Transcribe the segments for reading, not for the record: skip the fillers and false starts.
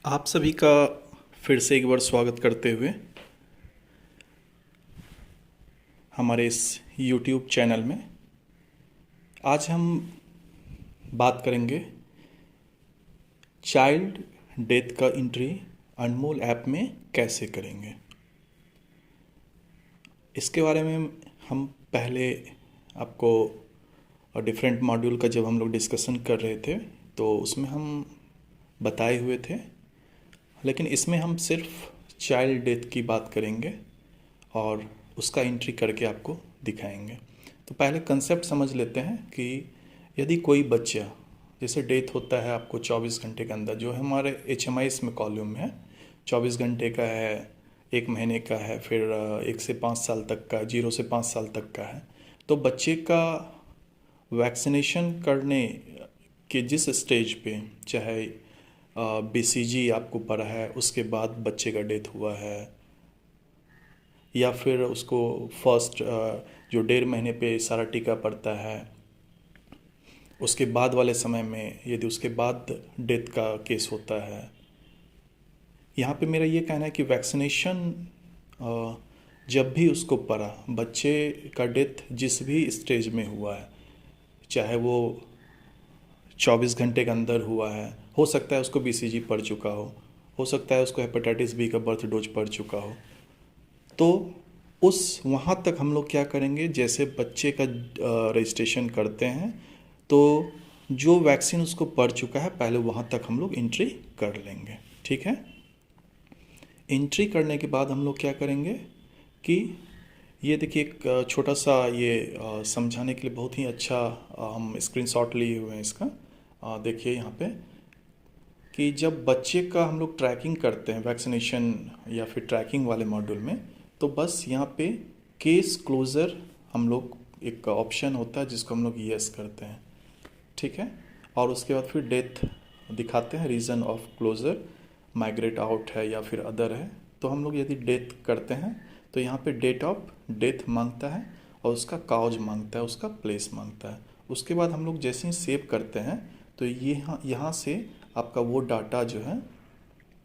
आप सभी का फिर से एक बार स्वागत करते हुए हमारे इस YouTube चैनल में आज हम बात करेंगे चाइल्ड डेथ का एंट्री अनमोल ऐप में कैसे करेंगे। इसके बारे में हम पहले आपको डिफरेंट मॉड्यूल का जब हम लोग डिस्कशन कर रहे थे तो उसमें हम बताए हुए थे, लेकिन इसमें हम सिर्फ चाइल्ड डेथ की बात करेंगे और उसका एंट्री करके आपको दिखाएंगे। तो पहले कंसेप्ट समझ लेते हैं कि यदि कोई बच्चा जैसे डेथ होता है आपको 24 घंटे के अंदर, जो हमारे HMIS में कॉलम है 24 घंटे का है, 1 महीने का है, फिर 1 से 5 साल तक का, 0 से 5 साल तक का है। तो बच्चे का वैक्सीनेशन करने के जिस स्टेज पे, चाहे BCG आपको पड़ा है उसके बाद बच्चे का डेथ हुआ है, या फिर उसको फर्स्ट जो 1.5 महीने पे सारा टीका पड़ता है, उसके बाद वाले समय में यदि उसके बाद डेथ का केस होता है। यहाँ पे मेरा ये कहना है कि वैक्सीनेशन जब भी उसको पड़ा, बच्चे का डेथ जिस भी स्टेज में हुआ है, चाहे वो 24 घंटे के अंदर हुआ है, हो सकता है उसको BCG पड़ चुका हो सकता है उसको हेपेटाइटिस B का बर्थ डोज पड़ चुका हो, तो उस वहाँ तक हम लोग क्या करेंगे, जैसे बच्चे का रजिस्ट्रेशन करते हैं तो जो वैक्सीन उसको पड़ चुका है पहले वहाँ तक हम लोग एंट्री कर लेंगे। ठीक है, एंट्री करने के बाद हम लोग क्या करेंगे कि ये देखिए एक छोटा सा ये समझाने के लिए बहुत ही अच्छा हम स्क्रीनशॉट लिए हुए हैं इसका। देखिए यहाँ पे कि जब बच्चे का हम लोग ट्रैकिंग करते हैं वैक्सीनेशन या फिर ट्रैकिंग वाले मॉड्यूल में, तो बस यहाँ पे केस क्लोज़र हम लोग एक ऑप्शन होता है जिसको हम लोग यस करते हैं। ठीक है, और उसके बाद फिर डेथ दिखाते हैं, reason of closure migrate out है या फिर अदर है। तो हम लोग यदि डेथ करते हैं तो यहाँ पे डेट ऑफ डेथ मांगता है और उसका काउज मांगता है, उसका प्लेस मांगता है। उसके बाद हम लोग जैसे ही सेव करते हैं तो ये यहाँ से आपका वो डाटा जो है,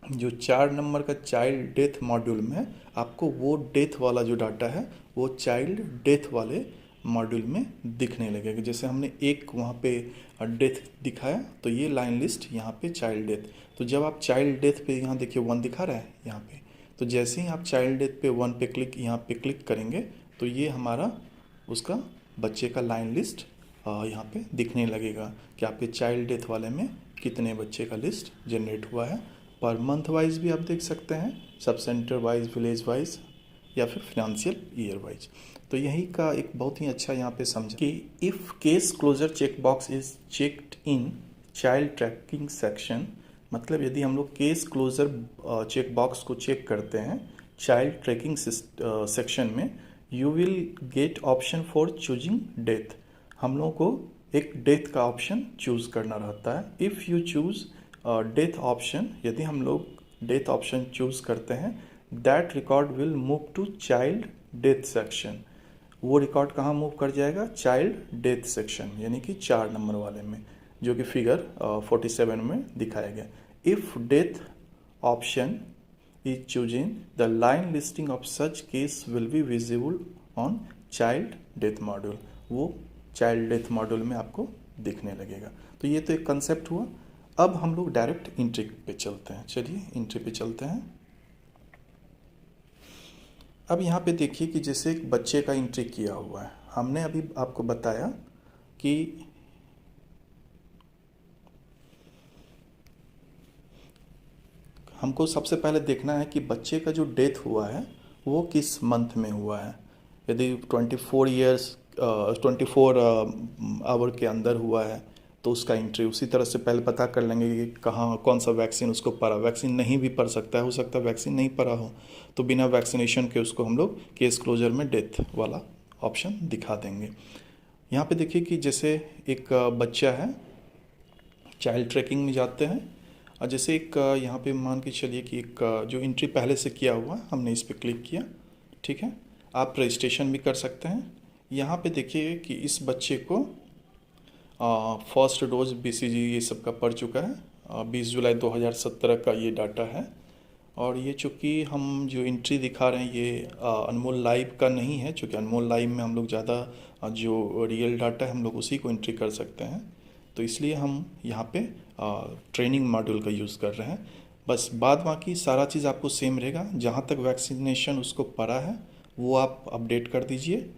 जो 4 नंबर का चाइल्ड डेथ मॉड्यूल में, आपको वो डेथ वाला जो डाटा है वो चाइल्ड डेथ वाले मॉड्यूल में दिखने लगेगा। जैसे हमने एक वहाँ पे डेथ दिखाया तो ये लाइन लिस्ट यहाँ पे चाइल्ड डेथ। तो जब आप चाइल्ड डेथ पे यहाँ देखिए 1 दिखा रहा है यहाँ पे, तो जैसे ही आप चाइल्ड डेथ पे 1 पे क्लिक यहाँ पे क्लिक करेंगे तो ये हमारा उसका बच्चे का लाइन लिस्ट यहाँ पे दिखने लगेगा कि आपके चाइल्ड डेथ वाले में कितने बच्चे का लिस्ट जनरेट हुआ है। पर मंथ वाइज भी आप देख सकते हैं, sub centre wise, village wise या फिर फिनेंशियल ईयर वाइज। तो यही का एक बहुत ही अच्छा यहाँ पे समझ कि if case closure check box is checked in child tracking section, मतलब यदि हम लोग केस क्लोजर चेक बॉक्स को चेक करते हैं चाइल्ड ट्रैकिंग सेक्शन में, you will get option for choosing death. हम लोगों को एक डेथ का ऑप्शन चूज़ करना रहता है। If you choose death option, यदि हम लोग डेथ ऑप्शन चूज़ करते हैं, that record will move to child death section. वो रिकॉर्ड कहाँ मूव कर जाएगा? चाइल्ड डेथ सेक्शन, यानी कि 4 नंबर वाले में, जो कि फिगर 47 में दिखाया गया। If death option is choosing, the line listing of such case will be visible on child death module. वो चाइल्ड डेथ मॉड्यूल में आपको दिखने लगेगा। तो ये तो एक कंसेप्ट हुआ। अब हम लोग डायरेक्ट एंट्री पे चलते हैं। चलिए एंट्री पे चलते हैं। अब यहाँ पे देखिए कि जैसे एक बच्चे का एंट्री किया हुआ है, हमने अभी आपको बताया कि हमको सबसे पहले देखना है कि बच्चे का जो डेथ हुआ है वो किस मंथ में हुआ है। यदि 24 आवर के अंदर हुआ है तो उसका एंट्री उसी तरह से पहले पता कर लेंगे कि कहाँ कौन सा वैक्सीन उसको पड़ा। वैक्सीन नहीं भी पड़ सकता है, हो सकता है वैक्सीन नहीं पड़ा हो, तो बिना वैक्सीनेशन के उसको हम लोग केस क्लोजर में डेथ वाला ऑप्शन दिखा देंगे। यहाँ पे देखिए कि जैसे एक बच्चा है, चाइल्ड ट्रैकिंग में जाते हैं और जैसे एक यहाँ पे मान के चलिए कि एक जो एंट्री पहले से किया हुआ है, हमने इस पर क्लिक किया। ठीक है, आप रजिस्ट्रेशन भी कर सकते हैं। यहाँ पे देखिए कि इस बच्चे को फर्स्ट डोज BCG ये सब का पड़ चुका है, 20 जुलाई 2017 का ये डाटा है। और ये चूँकि हम जो एंट्री दिखा रहे हैं ये अनमोल लाइव का नहीं है, चूँकि अनमोल लाइव में हम लोग ज़्यादा जो रियल डाटा है हम लोग उसी को एंट्री कर सकते हैं, तो इसलिए हम यहाँ पे ट्रेनिंग मॉड्यूल का यूज़ कर रहे हैं। बस बाद बाकी सारा चीज़ आपको सेम रहेगा, जहाँ तक वैक्सीनेशन उसको पड़ा है वो आप अपडेट कर दीजिए।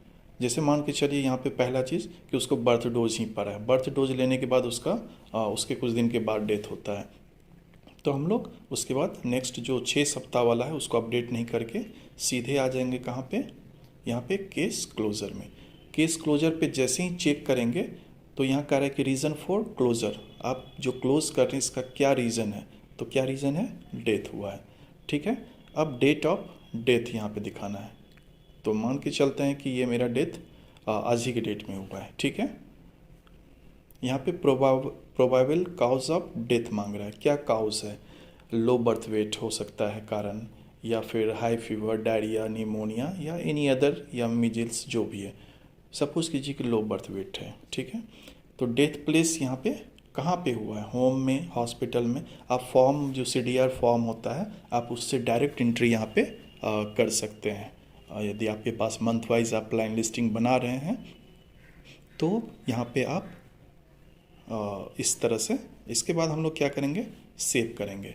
जैसे मान के चलिए यहाँ पे पहला चीज़ कि उसको बर्थ डोज ही पड़ा है, बर्थ डोज लेने के बाद उसके कुछ दिन के बाद डेथ होता है, तो हम लोग उसके बाद नेक्स्ट जो 6 सप्ताह वाला है उसको अपडेट नहीं करके सीधे आ जाएंगे कहाँ पे, यहाँ पे केस क्लोज़र में। केस क्लोज़र पे जैसे ही चेक करेंगे तो यहाँ कह रहा है कि रीज़न फॉर क्लोज़र, आप जो क्लोज़ कर रहे हैं इसका क्या रीज़न है, तो क्या रीज़न है, डेथ हुआ है। ठीक है, अब डेट ऑफ डेथ यहाँ पे दिखाना है, तो मान के चलते हैं कि ये मेरा डेथ आज ही के डेट में हुआ है। ठीक है, यहाँ पे प्रोबेबल काउज ऑफ डेथ मांग रहा है, क्या काउज है, लो बर्थ वेट हो सकता है कारण, या फिर हाई फीवर, डायरिया, निमोनिया या एनी अदर, या मिजिल्स जो भी है। सपोज कीजिए कि लो बर्थ वेट है। ठीक है, तो डेथ प्लेस यहाँ पे कहाँ पे हुआ है, होम में, हॉस्पिटल में। आप फॉर्म जो CDR फॉर्म होता है आप उससे डायरेक्ट एंट्री यहाँ पे कर सकते हैं। यदि आपके पास मंथ वाइज आप लाइन लिस्टिंग बना रहे हैं तो यहाँ पे आप इस तरह से, इसके बाद हम लोग क्या करेंगे, सेव करेंगे।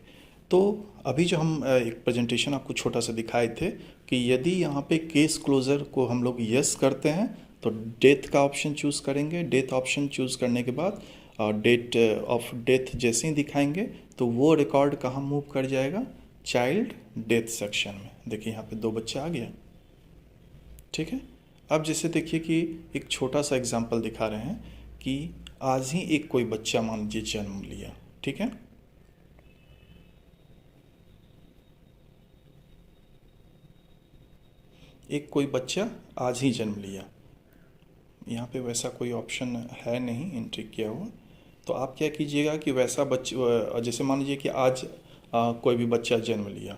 तो अभी जो हम एक प्रेजेंटेशन आपको छोटा सा दिखाए थे कि यदि यहाँ पे केस क्लोज़र को हम लोग यस करते हैं तो डेथ का ऑप्शन चूज़ करेंगे। डेथ ऑप्शन चूज़ करने के बाद डेट ऑफ डेथ जैसे ही दिखाएंगे तो वो रिकॉर्ड कहाँ मूव कर जाएगा, चाइल्ड डेथ सेक्शन में। देखिए यहाँ पे 2 बच्चा आ गया। ठीक है, अब जैसे देखिए कि एक छोटा सा एग्जांपल दिखा रहे हैं कि आज ही एक कोई बच्चा मान लीजिए जन्म लिया। ठीक है, एक कोई बच्चा आज ही जन्म लिया, यहाँ पे वैसा कोई ऑप्शन है नहीं एंट्री किया हुआ, तो आप क्या कीजिएगा कि वैसा बच्चे, जैसे मान लीजिए कि आज कोई भी बच्चा जन्म लिया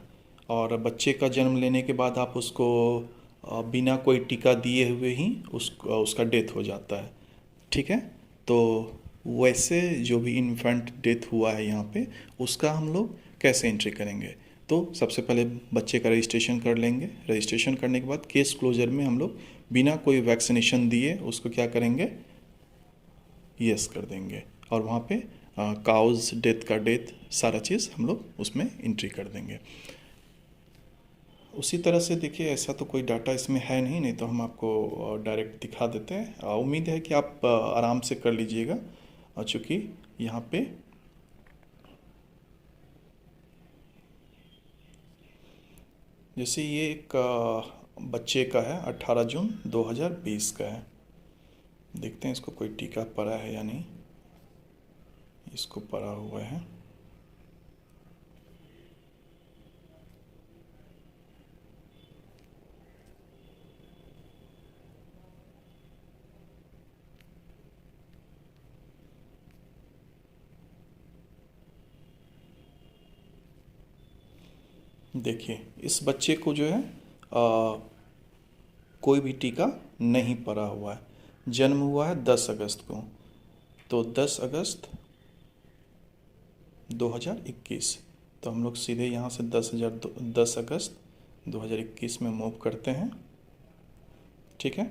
और बच्चे का जन्म लेने के बाद आप उसको बिना कोई टीका दिए हुए ही उसका डेथ हो जाता है। ठीक है, तो वैसे जो भी इन्फेंट डेथ हुआ है यहाँ पे उसका हम लोग कैसे एंट्री करेंगे, तो सबसे पहले बच्चे का रजिस्ट्रेशन कर लेंगे। रजिस्ट्रेशन करने के बाद केस क्लोजर में हम लोग बिना कोई वैक्सीनेशन दिए उसको क्या करेंगे, यस कर देंगे, और वहाँ पे काउज डेथ का डेथ सारा चीज़ हम लोग उसमें एंट्री कर देंगे। उसी तरह से देखिए ऐसा तो कोई डाटा इसमें है नहीं तो हम आपको डायरेक्ट दिखा देते हैं। उम्मीद है कि आप आराम से कर लीजिएगा, चूँकि यहाँ पे जैसे ये एक बच्चे का है 18 जून 2020 का है। देखते हैं इसको कोई टीका पड़ा है या नहीं। इसको पड़ा हुआ है। देखिए इस बच्चे को जो है कोई भी टीका नहीं पड़ा हुआ है। जन्म हुआ है 10 अगस्त को, तो 10 अगस्त 2021, तो हम लोग सीधे यहाँ से 10 अगस्त 2021 में मूव करते हैं। ठीक है,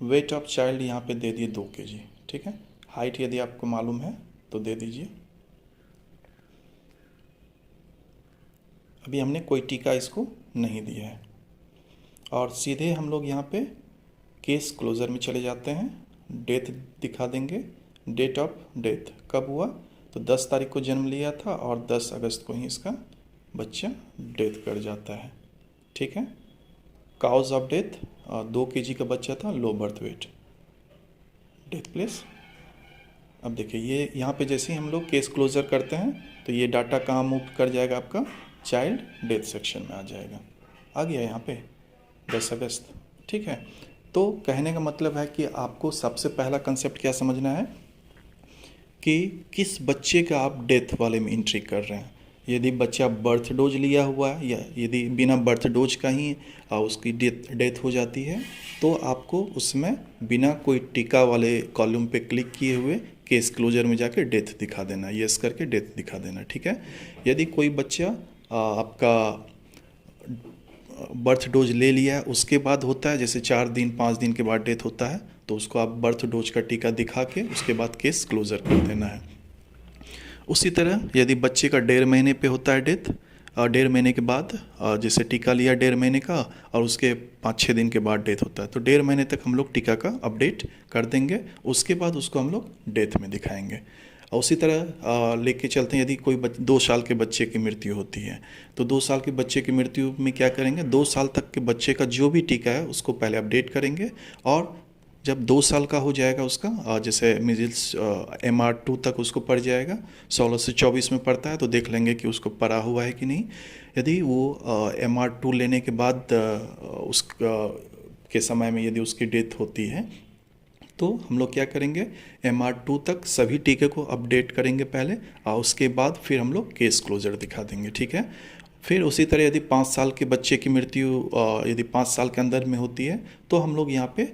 वेट ऑफ चाइल्ड यहाँ पे दे दिए 2 kg। ठीक है, हाइट यदि आपको मालूम है तो दे दीजिए। अभी हमने कोई टीका इसको नहीं दिया है और सीधे हम लोग यहाँ पे केस क्लोज़र में चले जाते हैं। डेथ दिखा देंगे। डेट ऑफ डेथ कब हुआ, तो 10 तारीख को जन्म लिया था और 10 अगस्त को ही इसका बच्चा डेथ कर जाता है। ठीक है, काउज ऑफ डेथ 2 kg का बच्चा था, low birth weight. Death place, अब देखिए ये यहाँ पे जैसे ही हम लोग केस क्लोज़र करते हैं तो ये डाटा कहाँ मूव कर जाएगा, आपका चाइल्ड डेथ सेक्शन में आ जाएगा। आ गया यहाँ पे 10 अगस्त। ठीक है, तो कहने का मतलब है कि आपको सबसे पहला कंसेप्ट क्या समझना है कि किस बच्चे का आप डेथ वाले में एंट्री कर रहे हैं। यदि बच्चा बर्थ डोज लिया हुआ है या यदि बिना बर्थ डोज का ही उसकी डेथ हो जाती है तो आपको उसमें बिना कोई टीका वाले कॉलम पे क्लिक किए हुए केस क्लोजर में जाके डेथ दिखा देना, यस करके डेथ दिखा देना, ठीक है। यदि कोई बच्चा आपका बर्थ डोज ले लिया है, उसके बाद होता है जैसे 4 दिन 5 दिन के बाद डेथ होता है, तो उसको आप बर्थ डोज का टीका दिखा के उसके बाद केस क्लोज़र कर देना है। उसी तरह यदि बच्चे का 1.5 महीने पे होता है डेथ, 1.5 महीने के बाद जैसे टीका लिया 1.5 महीने का और उसके 5-6 दिन के बाद डेथ होता है, तो 1.5 महीने तक हम लोग टीका का अपडेट कर देंगे, उसके बाद उसको हम लोग डेथ में दिखाएंगे। और उसी तरह लेके चलते हैं, यदि कोई 2 साल के बच्चे की मृत्यु होती है, तो 2 साल के बच्चे की मृत्यु में क्या करेंगे, 2 साल तक के बच्चे का जो भी टीका है उसको पहले अपडेट करेंगे, और जब 2 साल का हो जाएगा उसका जैसे मिजिल्स MR2 तक उसको पड़ जाएगा, 16 से 24 में पड़ता है, तो देख लेंगे कि उसको पड़ा हुआ है कि नहीं। यदि वो MR2 लेने के बाद उस के समय में यदि उसकी डेथ होती है, तो हम लोग क्या करेंगे, MR2 तक सभी टीके को अपडेट करेंगे पहले, और उसके बाद फिर हम लोग केस क्लोजर दिखा देंगे, ठीक है। फिर उसी तरह यदि 5 साल के बच्चे की मृत्यु यदि 5 साल के अंदर में होती है, तो हम लोग यहाँ पे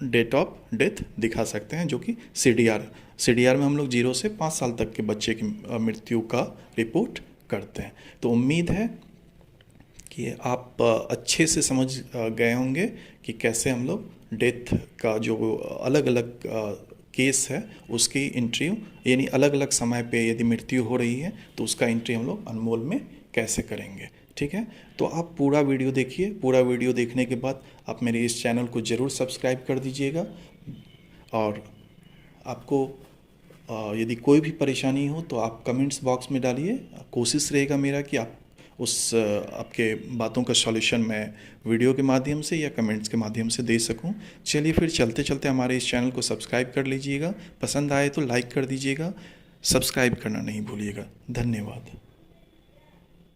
डेट ऑफ डेथ दिखा सकते हैं, जो कि CDR में हम लोग 0 से 5 साल तक के बच्चे की मृत्यु का रिपोर्ट करते हैं। तो उम्मीद है कि आप अच्छे से समझ गए होंगे कि कैसे हम लोग डेथ का जो अलग अलग केस है उसकी एंट्री, यानी अलग अलग समय पे यदि मृत्यु हो रही है तो उसका एंट्री हम लोग अनमोल में कैसे करेंगे, ठीक है। तो आप पूरा वीडियो देखिए, पूरा वीडियो देखने के बाद आप मेरे इस चैनल को ज़रूर सब्सक्राइब कर दीजिएगा, और आपको यदि कोई भी परेशानी हो तो आप कमेंट्स बॉक्स में डालिए। कोशिश रहेगा मेरा कि आप आपके बातों का सॉल्यूशन मैं वीडियो के माध्यम से या कमेंट्स के माध्यम से दे सकूं। चलिए फिर चलते चलते हमारे इस चैनल को सब्सक्राइब कर लीजिएगा, पसंद आए तो लाइक कर दीजिएगा, सब्सक्राइब करना नहीं भूलिएगा। धन्यवाद।